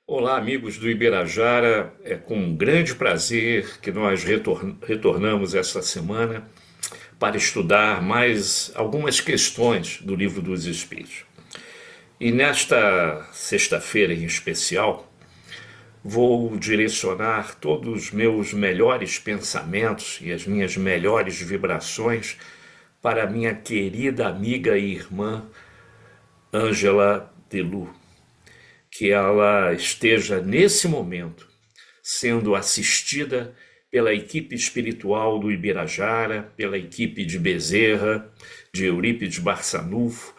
Olá, amigos do Ibirajara. É com um grande prazer que nós retornamos esta semana para estudar mais algumas questões do Livro dos Espíritos. E nesta sexta-feira em especial, vou direcionar todos os meus melhores pensamentos e as minhas melhores vibrações para a minha querida amiga e irmã Ângela Delu, que ela esteja nesse momento sendo assistida pela equipe espiritual do Ibirajara, pela equipe de Bezerra, de Eurípides Barçanufo,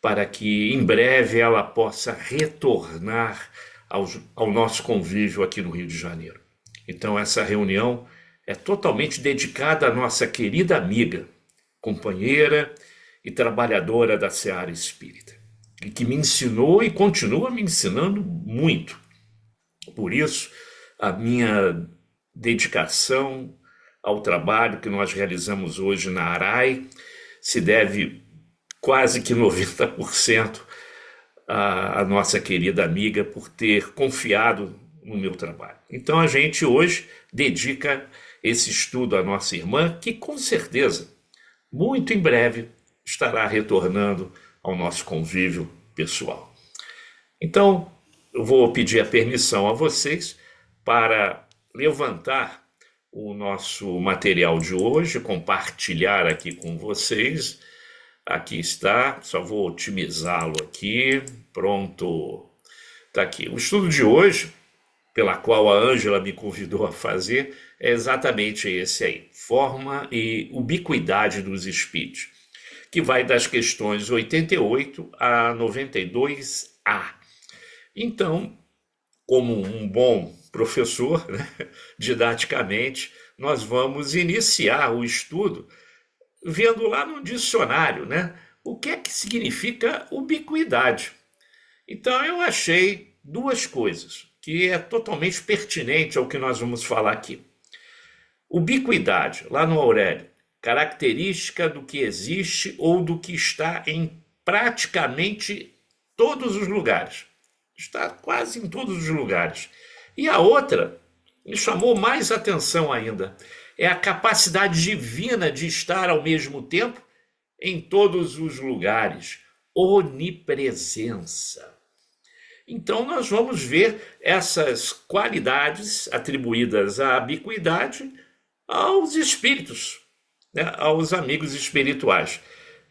para que em breve ela possa retornar ao nosso convívio aqui no Rio de Janeiro. Então essa reunião é totalmente dedicada à nossa querida amiga, companheira e trabalhadora da Seara Espírita, e que me ensinou e continua me ensinando muito. Por isso, a minha dedicação ao trabalho que nós realizamos hoje na ARAI se deve quase que 90% à nossa querida amiga por ter confiado no meu trabalho. Então a gente hoje dedica esse estudo à nossa irmã, que com certeza, muito em breve, estará retornando ao nosso convívio pessoal. Então, eu vou pedir a permissão a vocês para levantar o nosso material de hoje, compartilhar aqui com vocês. Aqui está, só vou otimizá-lo aqui, pronto, está aqui. O estudo de hoje, pela qual a Ângela me convidou a fazer, é exatamente esse aí, forma e ubiquidade dos espíritos, que vai das questões 88 a 92A. Então, como um bom professor, né, didaticamente, nós vamos iniciar o estudo vendo lá no dicionário, né, o que é que significa ubiquidade. Então, eu achei duas coisas que é totalmente pertinente ao que nós vamos falar aqui. Ubiquidade, lá no Aurélio, característica do que existe ou do que está em praticamente todos os lugares. Está quase em todos os lugares. E a outra me chamou mais atenção ainda. É a capacidade divina de estar ao mesmo tempo em todos os lugares. Onipresença. Então nós vamos ver essas qualidades atribuídas à ubiquidade aos espíritos, né, aos amigos espirituais.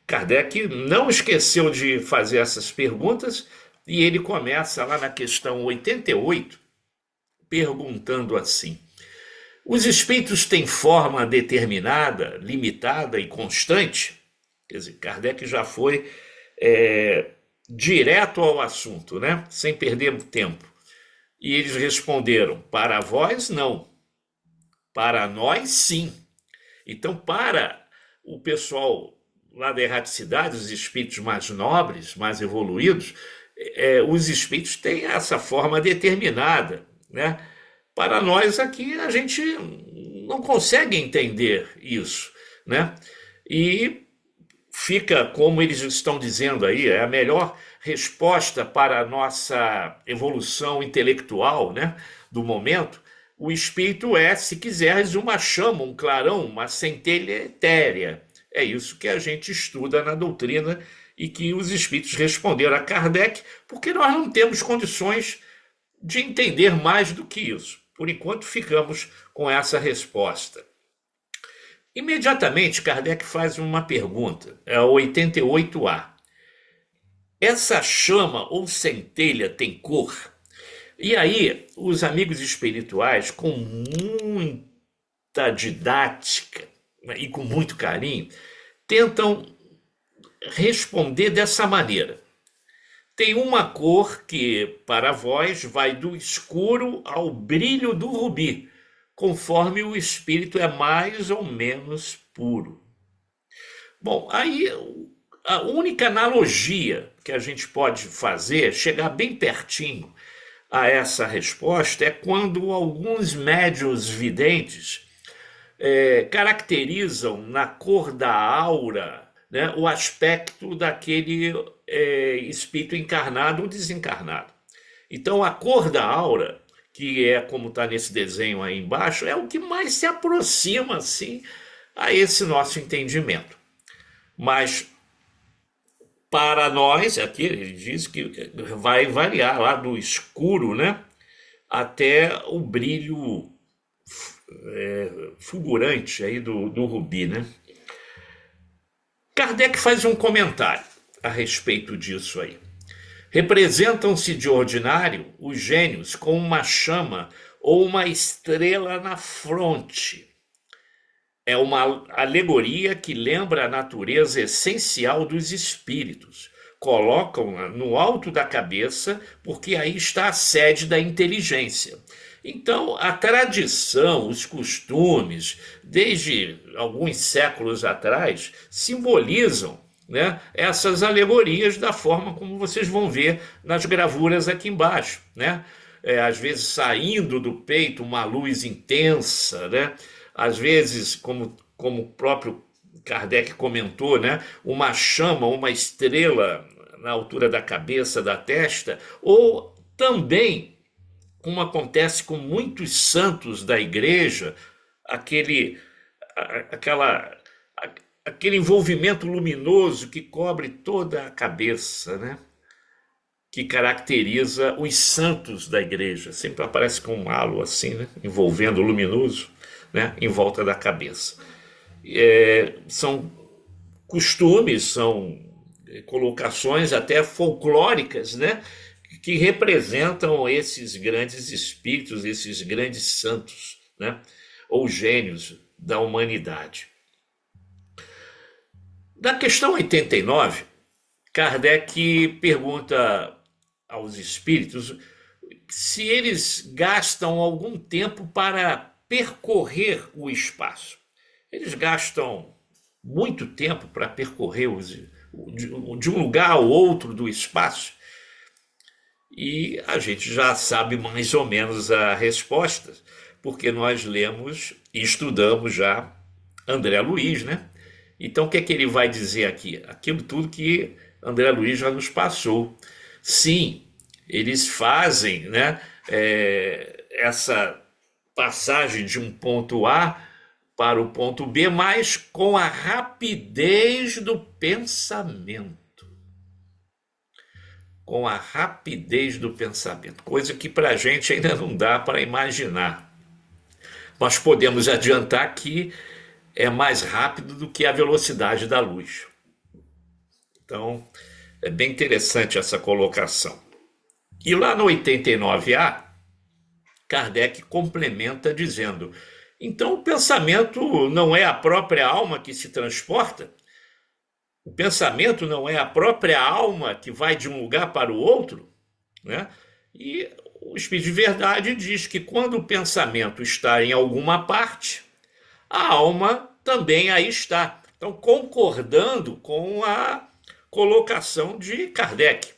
Kardec não esqueceu de fazer essas perguntas e ele começa lá na questão 88, perguntando assim: os espíritos têm forma determinada, limitada e constante? Quer dizer, Kardec já foi direto ao assunto, né? Sem perder tempo. E eles responderam: para vós, não. Para nós, sim. Então, para o pessoal lá da erraticidade, os espíritos mais nobres, mais evoluídos, os espíritos têm essa forma determinada, né? Para nós aqui, a gente não consegue entender isso, né? E fica, como eles estão dizendo aí, é a melhor resposta para a nossa evolução intelectual, né, do momento. O espírito é, se quiseres, uma chama, um clarão, uma centelha etérea. É isso que a gente estuda na doutrina e que os espíritos responderam a Kardec, porque nós não temos condições de entender mais do que isso. Por enquanto, ficamos com essa resposta. Imediatamente, Kardec faz uma pergunta, é a 88A. Essa chama ou centelha tem cor? E aí, os amigos espirituais, com muita didática, né, e com muito carinho, tentam responder dessa maneira. Tem uma cor que, para vós, vai do escuro ao brilho do rubi, conforme o espírito é mais ou menos puro. Bom, aí a única analogia que a gente pode fazer, chegar bem pertinho a essa resposta, é quando alguns médiuns videntes caracterizam na cor da aura, né, o aspecto daquele espírito encarnado ou desencarnado. Então a cor da aura, que é como está nesse desenho aí embaixo, é o que mais se aproxima assim a esse nosso entendimento. Mas para nós, aqui ele diz que vai variar lá do escuro, né, até o brilho fulgurante aí do rubi, né? Kardec faz um comentário a respeito disso aí. Representam-se de ordinário os gênios com uma chama ou uma estrela na fronte. É uma alegoria que lembra a natureza essencial dos espíritos. Colocam-na no alto da cabeça, porque aí está a sede da inteligência. Então, a tradição, os costumes, desde alguns séculos atrás, simbolizam, né, essas alegorias da forma como vocês vão ver nas gravuras aqui embaixo, né? Às vezes saindo do peito uma luz intensa, né? Às vezes, como o próprio Kardec comentou, né, uma chama, uma estrela na altura da cabeça, da testa, ou também, como acontece com muitos santos da igreja, aquele envolvimento luminoso que cobre toda a cabeça, né? Que caracteriza os santos da igreja. Sempre aparece com um halo assim, né? Envolvendo luminoso, né? Em volta da cabeça. São costumes, são colocações até folclóricas, né? Que representam esses grandes espíritos, esses grandes santos, né? Ou gênios da humanidade. Na questão 89, Kardec pergunta aos espíritos se eles gastam algum tempo para percorrer o espaço. Eles gastam muito tempo para percorrer de um lugar ao outro do espaço. E a gente já sabe mais ou menos a resposta, porque nós lemos e estudamos já André Luiz, né? Então o que é que ele vai dizer aqui? Aquilo tudo que André Luiz já nos passou. Sim, eles fazem, né, essa passagem de um ponto A para o ponto B, mas com a rapidez do pensamento. Com a rapidez do pensamento, coisa que para a gente ainda não dá para imaginar. Nós podemos adiantar que é mais rápido do que a velocidade da luz. Então, é bem interessante essa colocação. E lá no 89A, Kardec complementa dizendo: então o pensamento não é a própria alma que se transporta? O pensamento não é a própria alma que vai de um lugar para o outro? Né? E o Espírito de Verdade diz que quando o pensamento está em alguma parte, a alma também aí está. Então, concordando com a colocação de Kardec,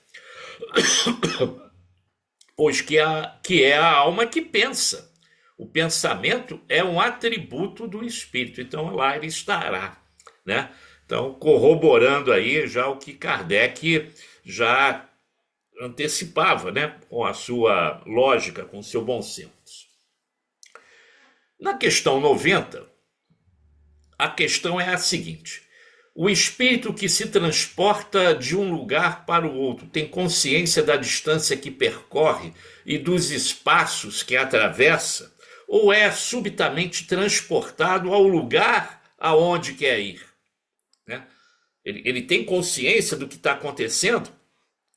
pois que é a alma que pensa. O pensamento é um atributo do espírito, então lá ele estará, né? Então, corroborando aí já o que Kardec já antecipava, né? Com a sua lógica, com o seu bom senso. Na questão 90, a questão é a seguinte: o espírito que se transporta de um lugar para o outro tem consciência da distância que percorre e dos espaços que atravessa, ou é subitamente transportado ao lugar aonde quer ir? Né? Ele tem consciência do que está acontecendo?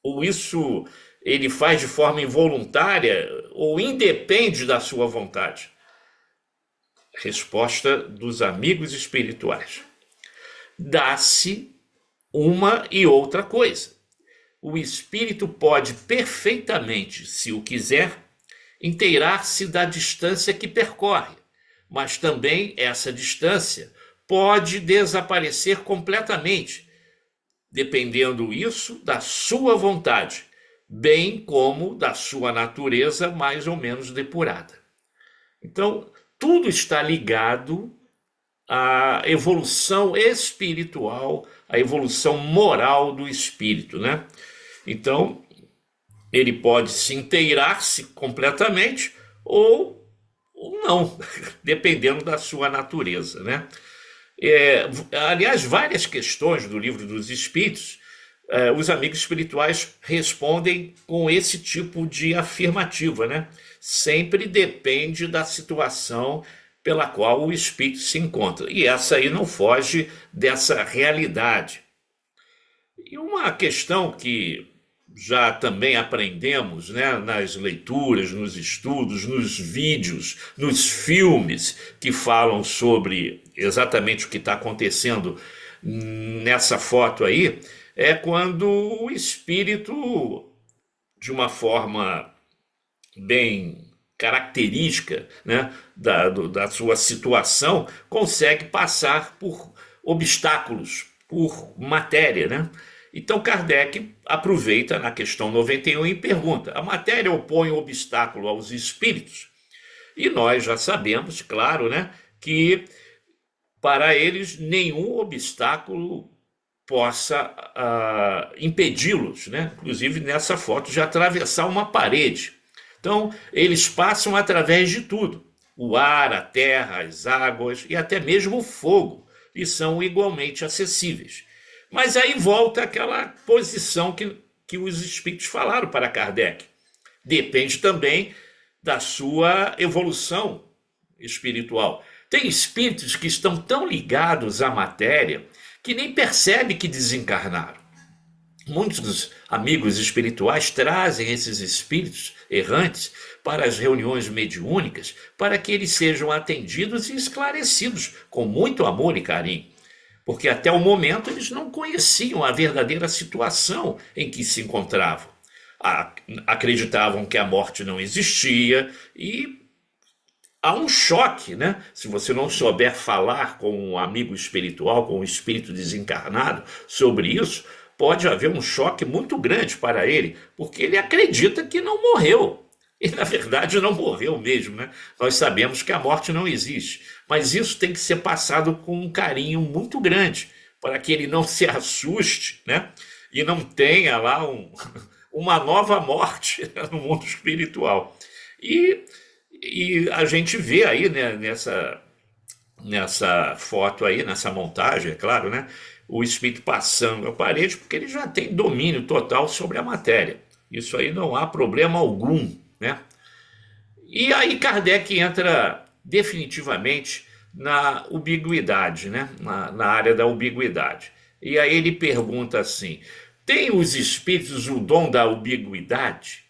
Ou isso ele faz de forma involuntária ou independe da sua vontade? Resposta dos amigos espirituais: dá-se uma e outra coisa. O espírito pode perfeitamente, se o quiser, inteirar-se da distância que percorre, mas também essa distância pode desaparecer completamente, dependendo isso da sua vontade, bem como da sua natureza mais ou menos depurada. Então, tudo está ligado à evolução espiritual a evolução moral do espírito, né? Então, ele pode se inteirar-se completamente ou não, dependendo da sua natureza, né? Aliás, várias questões do Livro dos Espíritos, os amigos espirituais respondem com esse tipo de afirmativa, né? Sempre depende da situação pela qual o espírito se encontra. E essa aí não foge dessa realidade. E uma questão que já também aprendemos, né, nas leituras, nos estudos, nos vídeos, nos filmes que falam sobre exatamente o que está acontecendo nessa foto aí, é quando o espírito, de uma forma bem característica, né, da sua situação, consegue passar por obstáculos, por matéria, né? Então Kardec aproveita na questão 91 e pergunta: a matéria opõe um obstáculo aos espíritos? E nós já sabemos, claro, né, que para eles nenhum obstáculo possa impedi-los, né? Inclusive nessa foto, de atravessar uma parede. Então, eles passam através de tudo: o ar, a terra, as águas e até mesmo o fogo, e são igualmente acessíveis. Mas aí volta aquela posição que os espíritos falaram para Kardec. Depende também da sua evolução espiritual. Tem espíritos que estão tão ligados à matéria que nem percebem que desencarnaram. Muitos amigos espirituais trazem esses espíritos errantes para as reuniões mediúnicas para que eles sejam atendidos e esclarecidos com muito amor e carinho. Porque até o momento eles não conheciam a verdadeira situação em que se encontravam. Acreditavam que a morte não existia e há um choque, né? Se você não souber falar com um amigo espiritual, com um espírito desencarnado sobre isso, pode haver um choque muito grande para ele, porque ele acredita que não morreu. E, na verdade, não morreu mesmo, né? Nós sabemos que a morte não existe, mas isso tem que ser passado com um carinho muito grande, para que ele não se assuste, né? E não tenha lá uma nova morte, né, no mundo espiritual. E a gente vê aí, né, nessa foto aí, nessa montagem, é claro, né, o espírito passando a parede, porque ele já tem domínio total sobre a matéria. Isso aí não há problema algum, né? E aí Kardec entra definitivamente na ubiguidade, né? Na área da ubiguidade. E aí ele pergunta assim: tem os espíritos o dom da ubiguidade?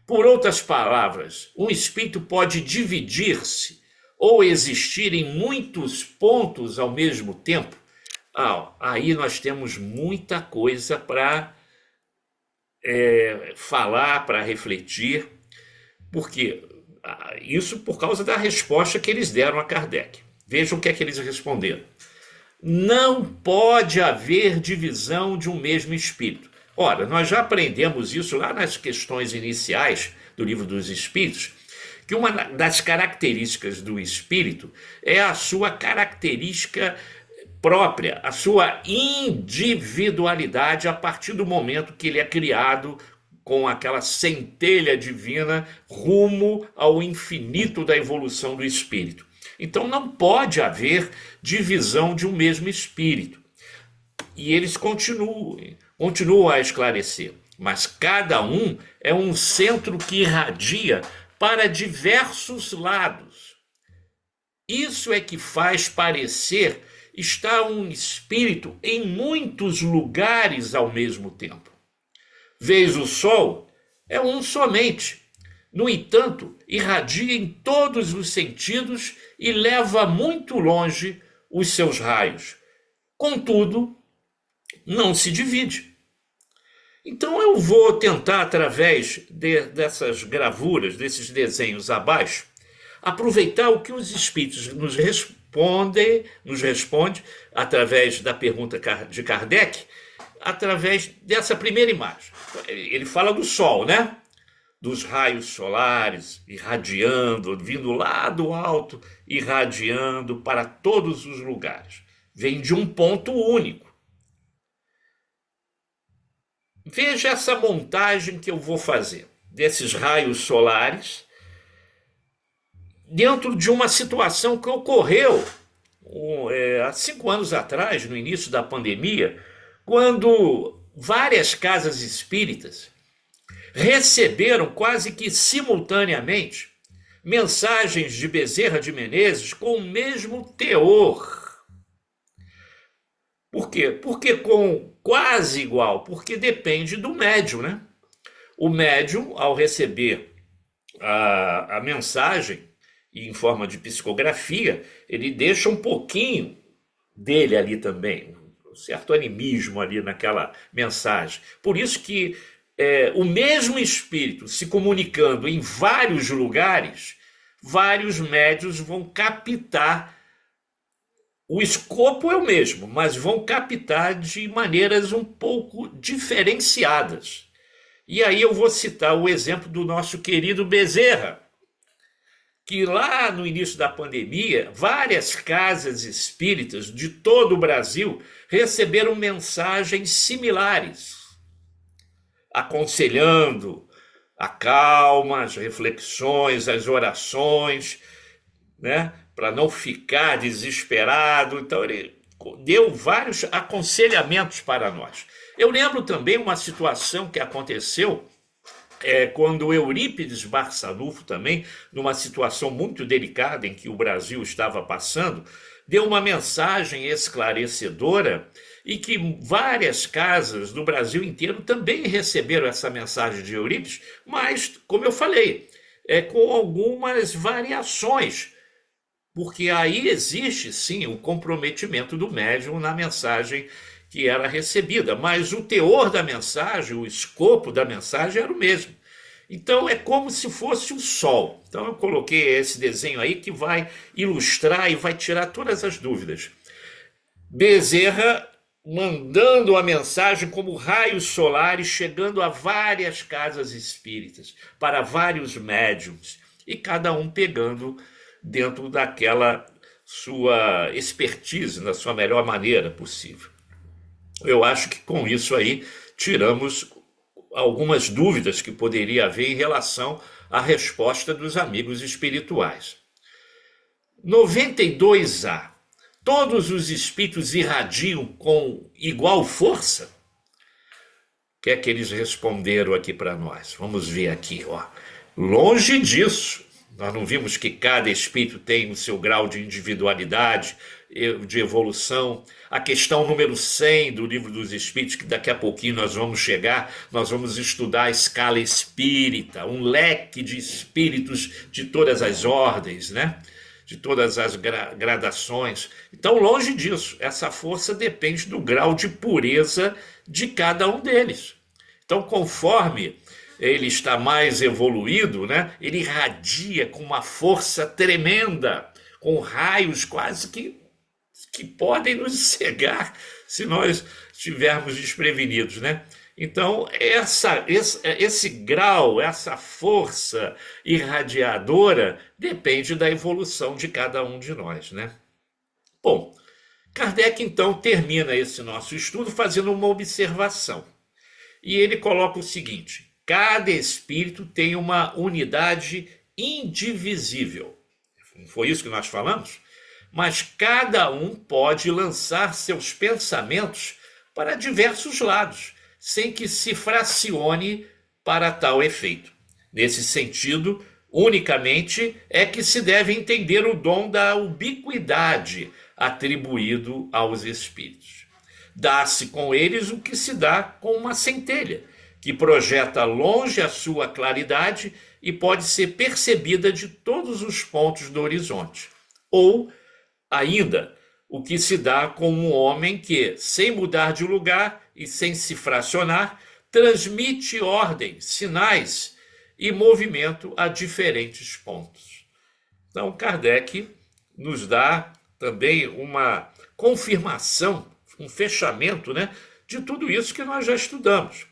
Por outras palavras, um espírito pode dividir-se ou existir em muitos pontos ao mesmo tempo? Aí nós temos muita coisa para falar, para refletir, porque isso por causa da resposta que eles deram a Kardec. Vejam o que é que eles responderam: não pode haver divisão de um mesmo espírito. Ora, nós já aprendemos isso lá nas questões iniciais do Livro dos Espíritos, que uma das características do espírito é a sua característica própria, a sua individualidade a partir do momento que ele é criado com aquela centelha divina rumo ao infinito da evolução do espírito. Então não pode haver divisão de um mesmo espírito. E eles continuam a esclarecer, mas cada um é um centro que irradia para diversos lados. Isso é que faz parecer estar um espírito em muitos lugares ao mesmo tempo. Vês o sol? É um somente. No entanto, irradia em todos os sentidos e leva muito longe os seus raios. Contudo, não se divide. Então eu vou tentar, através dessas gravuras, desses desenhos abaixo, aproveitar o que os espíritos nos responde através da pergunta de Kardec, através dessa primeira imagem. Ele fala do sol, né? Dos raios solares irradiando, vindo lá do alto, irradiando para todos os lugares. Vem de um ponto único. Veja essa montagem que eu vou fazer desses raios solares dentro de uma situação que ocorreu há 5 anos atrás, no início da pandemia, quando várias casas espíritas receberam quase que simultaneamente mensagens de Bezerra de Menezes com o mesmo teor. Por quê? Porque com quase igual, porque depende do médium, né? O médium, ao receber a mensagem em forma de psicografia, ele deixa um pouquinho dele ali também, um certo animismo ali naquela mensagem. Por isso que o mesmo espírito se comunicando em vários lugares, vários médios vão captar. O escopo é o mesmo, mas vão captar de maneiras um pouco diferenciadas. E aí eu vou citar o exemplo do nosso querido Bezerra, que lá no início da pandemia, várias casas espíritas de todo o Brasil receberam mensagens similares, aconselhando a calma, as reflexões, as orações, né? Para não ficar desesperado. Então ele deu vários aconselhamentos para nós. Eu lembro também uma situação que aconteceu quando Eurípides Barçanufo também, numa situação muito delicada em que o Brasil estava passando, deu uma mensagem esclarecedora e que várias casas do Brasil inteiro também receberam essa mensagem de Eurípides, mas, como eu falei, com algumas variações, porque aí existe sim o comprometimento do médium na mensagem que era recebida, mas o teor da mensagem, o escopo da mensagem era o mesmo. Então é como se fosse o sol. Então eu coloquei esse desenho aí que vai ilustrar e vai tirar todas as dúvidas. Bezerra mandando a mensagem como raios solares, chegando a várias casas espíritas, para vários médiums, e cada um pegando dentro daquela sua expertise, na sua melhor maneira possível. Eu acho que com isso aí tiramos algumas dúvidas que poderia haver em relação à resposta dos amigos espirituais. 92A. Todos os espíritos irradiam com igual força? O que é que eles responderam aqui para nós? Vamos ver aqui, ó. Longe disso. Nós não vimos que cada espírito tem o seu grau de individualidade, de evolução. A questão número 100 do Livro dos Espíritos, que daqui a pouquinho nós vamos chegar, nós vamos estudar a escala espírita, um leque de espíritos de todas as ordens, né? De todas as gradações. Então, longe disso, essa força depende do grau de pureza de cada um deles. Então, conforme ele está mais evoluído, né? Ele irradia com uma força tremenda, com raios quase que podem nos cegar se nós estivermos desprevenidos, né? Então, esse grau, essa força irradiadora depende da evolução de cada um de nós, né? Bom, Kardec então termina esse nosso estudo fazendo uma observação. E ele coloca o seguinte: cada espírito tem uma unidade indivisível. Não foi isso que nós falamos? Mas cada um pode lançar seus pensamentos para diversos lados, sem que se fracione para tal efeito. Nesse sentido, unicamente é que se deve entender o dom da ubiquidade atribuído aos espíritos. Dá-se com eles o que se dá com uma centelha, que projeta longe a sua claridade e pode ser percebida de todos os pontos do horizonte. Ou, ainda, o que se dá com um homem que, sem mudar de lugar e sem se fracionar, transmite ordem, sinais e movimento a diferentes pontos. Então, Kardec nos dá também uma confirmação, um fechamento, né, de tudo isso que nós já estudamos.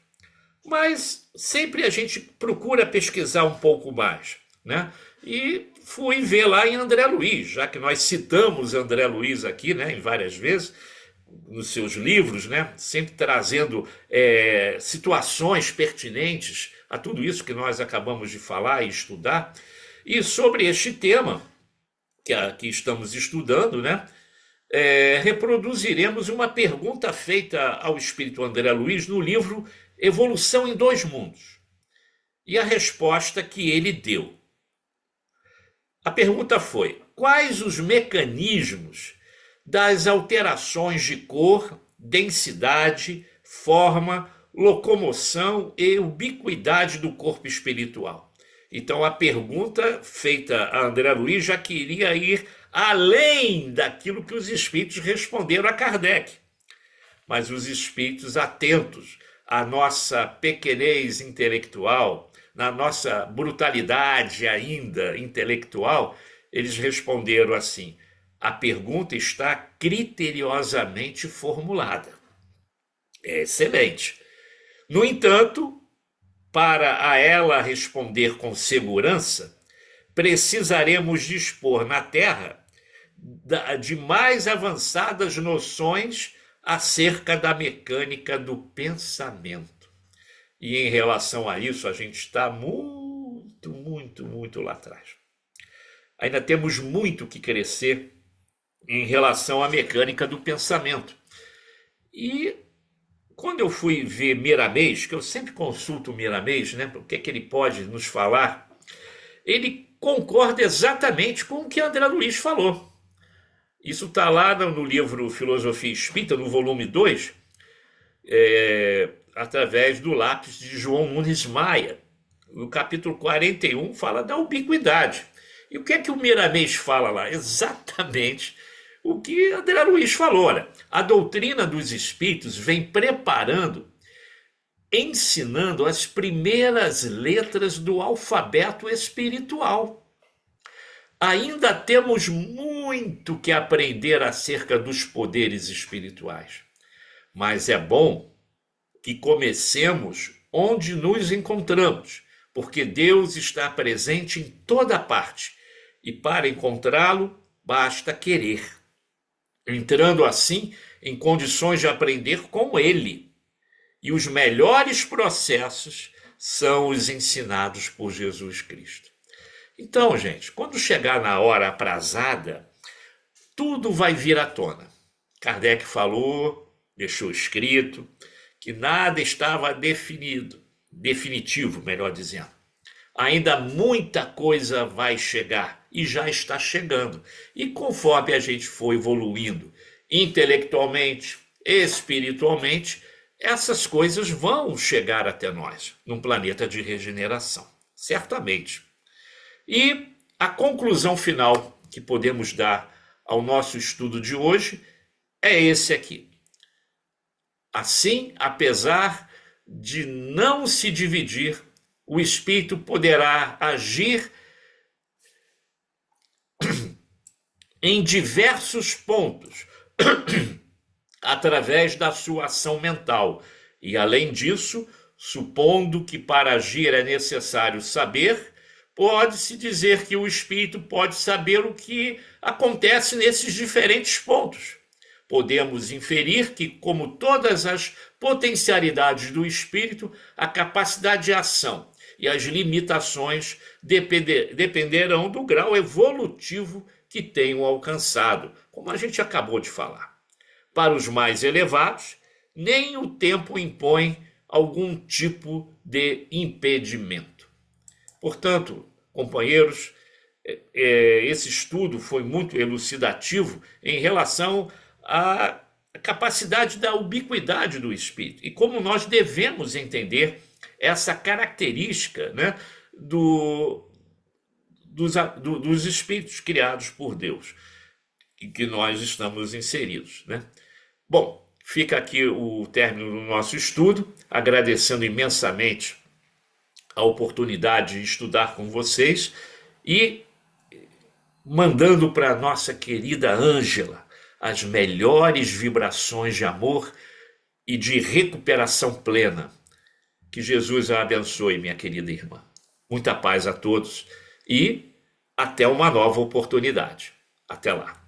Mas sempre a gente procura pesquisar um pouco mais, né? E fui ver lá em André Luiz, já que nós citamos André Luiz aqui, né, em várias vezes, nos seus livros, né? Sempre trazendo situações pertinentes a tudo isso que nós acabamos de falar e estudar. E sobre este tema que aqui estamos estudando, né? Reproduziremos uma pergunta feita ao espírito André Luiz no livro Evolução em Dois Mundos. E a resposta que ele deu. A pergunta foi: quais os mecanismos das alterações de cor, densidade, forma, locomoção e ubiquidade do corpo espiritual? Então a pergunta feita a André Luiz já queria ir além daquilo que os espíritos responderam a Kardec. Mas os espíritos, atentos à nossa pequenez intelectual, na nossa brutalidade ainda intelectual, eles responderam assim: a pergunta está criteriosamente formulada. É excelente. No entanto, para a ela responder com segurança, precisaremos dispor na Terra de mais avançadas noções acerca da mecânica do pensamento. E em relação a isso, a gente está muito lá atrás. Ainda temos muito que crescer em relação à mecânica do pensamento. E quando eu fui ver Miramês, que eu sempre consulto o Miramês, né, o que é que ele pode nos falar, ele concorda exatamente com o que André Luiz falou. Isso está lá no livro Filosofia Espírita, no volume 2, através do lápis de João Nunes Maia. No capítulo 41 fala da ubiquidade. E o que é que o Miramês fala lá? Exatamente o que André Luiz falou. Olha, a doutrina dos espíritos vem preparando, ensinando as primeiras letras do alfabeto espiritual. Ainda temos muito que aprender acerca dos poderes espirituais, mas é bom que comecemos onde nos encontramos, porque Deus está presente em toda parte e para encontrá-lo basta querer, entrando assim em condições de aprender com Ele. E os melhores processos são os ensinados por Jesus Cristo. Então, gente, quando chegar na hora aprazada, tudo vai vir à tona. Kardec falou, deixou escrito, que nada estava definitivo, melhor dizendo. Ainda muita coisa vai chegar e já está chegando. E conforme a gente for evoluindo intelectualmente, espiritualmente, essas coisas vão chegar até nós, num planeta de regeneração, certamente. E a conclusão final que podemos dar ao nosso estudo de hoje é esse aqui. Assim, apesar de não se dividir, o espírito poderá agir em diversos pontos através da sua ação mental. E, além disso, supondo que para agir é necessário saber, pode-se dizer que o espírito pode saber o que acontece nesses diferentes pontos. Podemos inferir que, como todas as potencialidades do espírito, a capacidade de ação e as limitações dependerão do grau evolutivo que tenham alcançado, como a gente acabou de falar. Para os mais elevados, nem o tempo impõe algum tipo de impedimento. Portanto, companheiros, esse estudo foi muito elucidativo em relação à capacidade da ubiquidade do espírito e como nós devemos entender essa característica, né, dos espíritos criados por Deus, em que nós estamos inseridos, né? Bom, fica aqui o término do nosso estudo, agradecendo imensamente a oportunidade de estudar com vocês e mandando para a nossa querida Ângela as melhores vibrações de amor e de recuperação plena. Que Jesus a abençoe, minha querida irmã. Muita paz a todos e até uma nova oportunidade. Até lá.